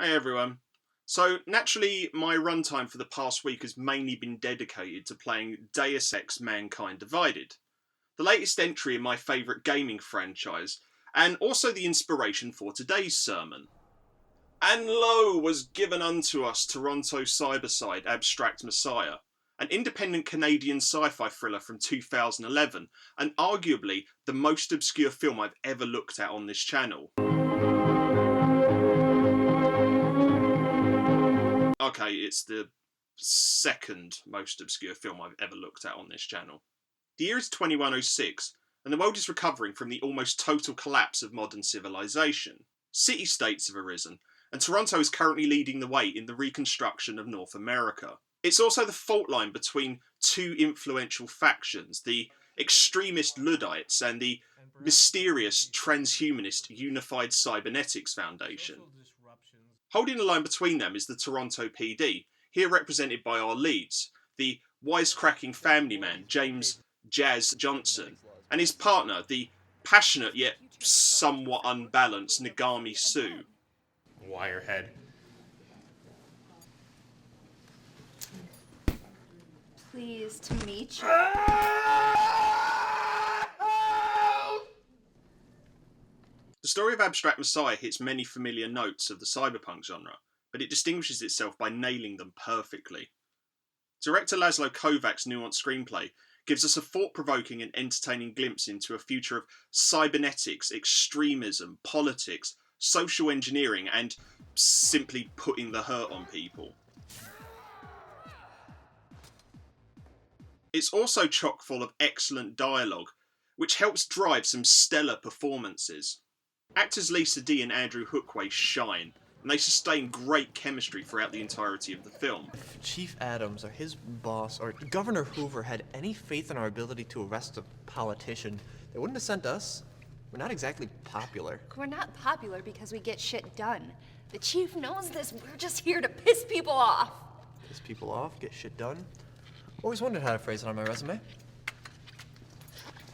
Hey everyone. So, naturally, my runtime for the past week has mainly been dedicated to playing Deus Ex Mankind Divided, the latest entry in my favourite gaming franchise, and also the inspiration for today's sermon. And lo was given unto us Toronto Cybercide Abstract Messiah, an independent Canadian sci-fi thriller from 2011, and arguably the most obscure film I've ever looked at on this channel. Okay, it's the second most obscure film I've ever looked at on this channel. The year is 2106, and the world is recovering from the almost total collapse of modern civilization. City-states have arisen, and Toronto is currently leading the way in the reconstruction of North America. It's also the fault line between two influential factions, the extremist Luddites and the mysterious transhumanist Unified Cybernetics Foundation. Holding the line between them is the Toronto PD, here represented by our leads, the wisecracking family man, James Jazz Johnson, and his partner, the passionate yet somewhat unbalanced Nagami Sue. Wirehead. Pleased to meet you. The story of Abstract Messiah hits many familiar notes of the cyberpunk genre, but it distinguishes itself by nailing them perfectly. Director Laszlo Kovac's nuanced screenplay gives us a thought-provoking and entertaining glimpse into a future of cybernetics, extremism, politics, social engineering, and simply putting the hurt on people. It's also chock full of excellent dialogue, which helps drive some stellar performances. Actors Lisa D and Andrew Hookway shine, and they sustain great chemistry throughout the entirety of the film. If Chief Adams or his boss or Governor Hoover had any faith in our ability to arrest a politician, they wouldn't have sent us. We're not exactly popular. We're not popular because we get shit done. The chief knows this. We're just here to piss people off. Piss people off, get shit done. Always wondered how to phrase it on my resume.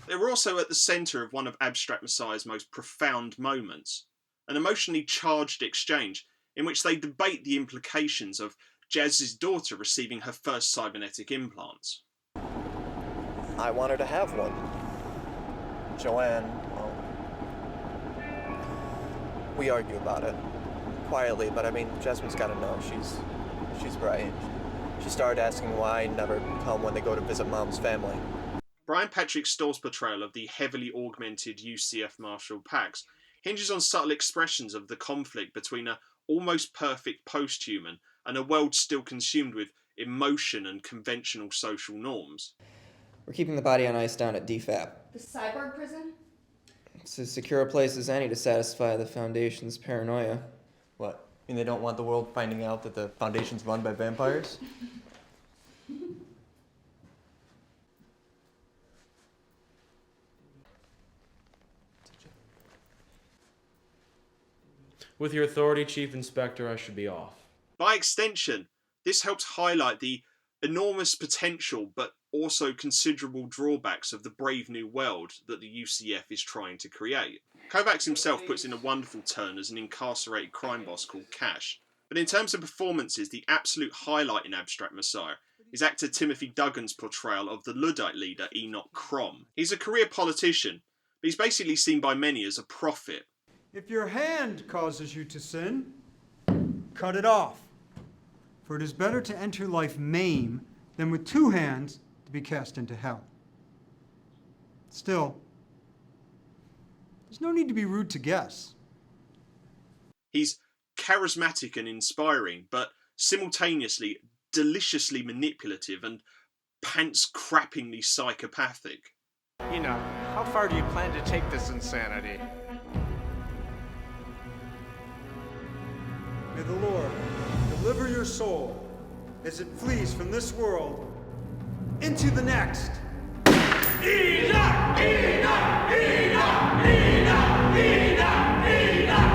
They were also at the centre of one of Abstract Messiah's most profound moments, an emotionally charged exchange in which they debate the implications of Jazz's daughter receiving her first cybernetic implants. I want her to have one. Joanne, well, we argue about it. Quietly, but I mean, Jasmine's gotta know. She's bright. She started asking why I never come when they go to visit Mom's family. Brian Patrick Stoll's portrayal of the heavily augmented UCF Marshal Pax hinges on subtle expressions of the conflict between a almost perfect post-human and a world still consumed with emotion and conventional social norms. We're keeping the body on ice down at DFAP. The cyborg prison? It's as secure a place as any to satisfy the Foundation's paranoia. What? I mean, they don't want the world finding out that the Foundation's run by vampires? With your authority, Chief Inspector, I should be off. By extension, this helps highlight the enormous potential but also considerable drawbacks of the brave new world that the UCF is trying to create. Kovacs himself puts in a wonderful turn as an incarcerated crime boss called Cash, but in terms of performances, the absolute highlight in Abstract Messiah is actor Timothy Duggan's portrayal of the Luddite leader Enoch Crom. He's a career politician, but he's basically seen by many as a prophet. If your hand causes you to sin, cut it off. For it is better to enter life maim than with two hands to be cast into hell. Still, there's no need to be rude to guests. He's charismatic and inspiring, but simultaneously deliciously manipulative and pants-crappingly psychopathic. Enoch, how far do you plan to take this insanity? May the Lord deliver your soul as it flees from this world into the next. Enoch! Enoch! Enoch! Enoch! Enoch! Enoch!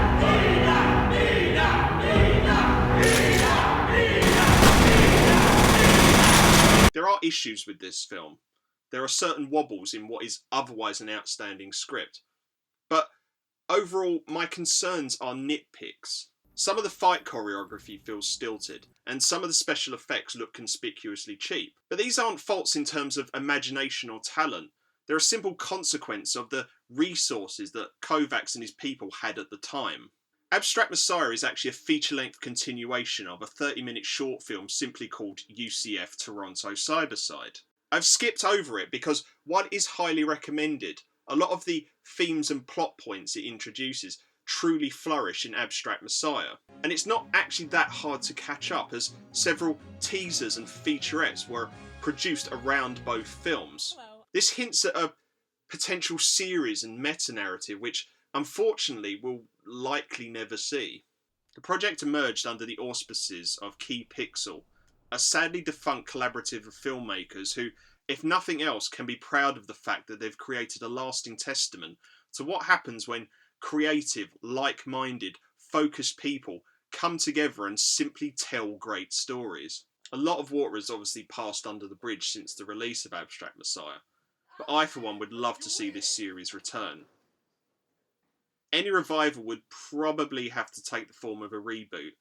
Enoch! There are issues with this film. There are certain wobbles in what is otherwise an outstanding script. But overall, my concerns are nitpicks. Some of the fight choreography feels stilted, and some of the special effects look conspicuously cheap. But these aren't faults in terms of imagination or talent. They're a simple consequence of the resources that Kovacs and his people had at the time. Abstract Messiah is actually a feature-length continuation of a 30-minute short film simply called UCF Toronto Cybercide. I've skipped over it because while it is highly recommended, a lot of the themes and plot points it introduces truly flourish in Abstract Messiah. And it's not actually that hard to catch up, as several teasers and featurettes were produced around both films. This hints at a potential series and meta-narrative which unfortunately we'll likely never see. The project emerged under the auspices of Key Pixel, a sadly defunct collaborative of filmmakers who, if nothing else, can be proud of the fact that they've created a lasting testament to what happens when creative, like-minded, focused people come together and simply tell great stories. A lot of water has obviously passed under the bridge since the release of Abstract Messiah, but I for one would love to see this series return. Any revival would probably have to take the form of a reboot,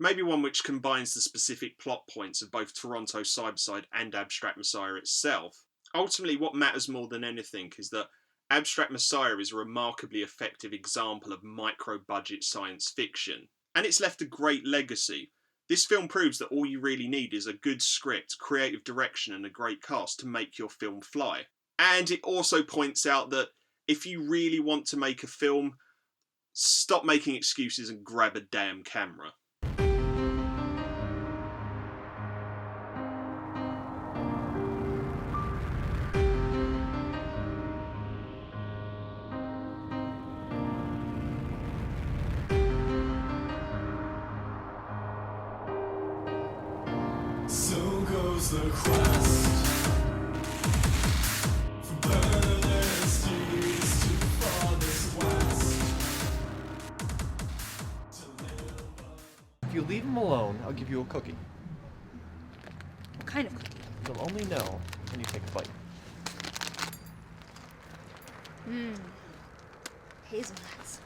maybe one which combines the specific plot points of both Toronto Cyberside and Abstract Messiah itself. Ultimately, what matters more than anything is that Abstract Messiah is a remarkably effective example of micro-budget science fiction, and it's left a great legacy. This film proves that all you really need is a good script, creative direction, and a great cast to make your film fly. And it also points out that if you really want to make a film, stop making excuses and grab a damn camera. So goes the quest from furthest east to farthest west. If you leave him alone, I'll give you a cookie. What kind of cookie? You'll only know when you take a bite. Hazelnuts.